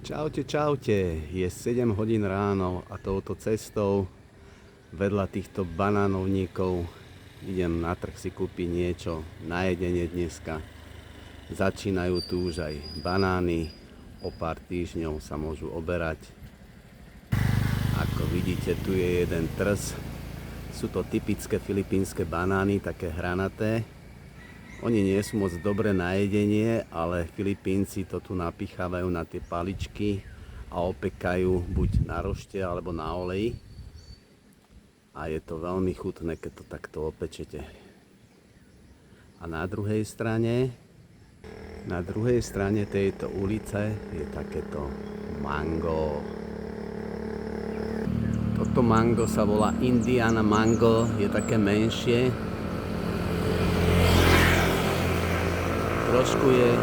Čaute, čaute. Je 7 hodín ráno a touto cestou vedľa týchto banánovníkov idem na trh si kúpiť niečo na jedenie dneska. Začínajú tu už aj banány, o pár týždňov sa môžu oberať. Ako vidíte, tu je jeden trs. Sú to typické filipínske banány, také hranaté. Oni nie sú moc dobré na jedenie, ale Filipínci to tu napichávajú na tie paličky a opekajú buď na rošte alebo na oleji. A je to veľmi chutné, keď to takto opečete. A na druhej strane tejto ulice je takéto mango. Toto mango sa volá Indiana mango, je také menšie. Trošku je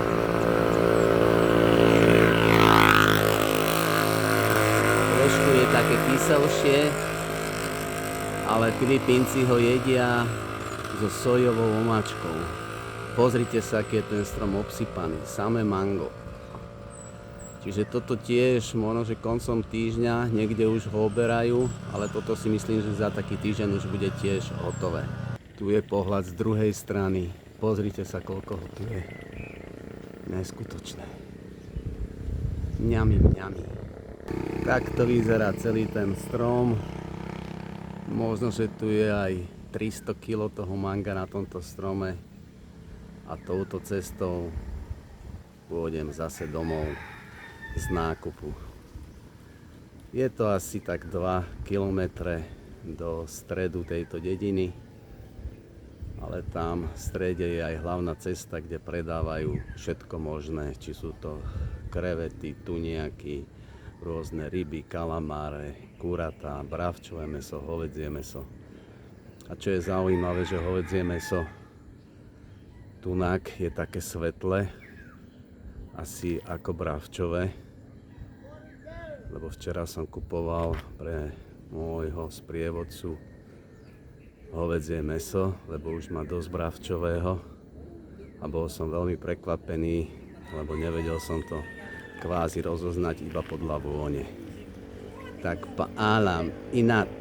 také kyselšie, ale Filipínci ho jedia so sojovou omáčkou. Pozrite sa, aký je ten strom obsypaný, samé mango. Čiže toto tiež možno, že koncom týždňa niekde už ho oberajú, ale toto si myslím, že za taký týždeň už bude tiež hotové. Tu je pohľad z druhej strany. Pozrite sa, koľko ho tu je. Neskutočné. Mňami, mňami. Takto vyzerá celý ten strom. Možno, že tu je aj 300 kg toho manga na tomto strome. A touto cestou pôjdem zase domov z nákupu. Je to asi tak 2 kilometre do stredu tejto dediny. Ale tam v strede je aj hlavná cesta, kde predávajú všetko možné. Či sú to krevety, tuniaky, rôzne ryby, kalamáre, kuratá, bravčové mäso, hovädzie mäso. A čo je zaujímavé, že hovädzie mäso tunak je také svetlé, asi ako bravčové. Lebo včera som kupoval pre môjho sprievodcu hovädzie mäso, lebo už má dosť bravčového a bol som veľmi prekvapený, lebo nevedel som to kvázi rozoznať iba podľa vône. Tak paalam, inat.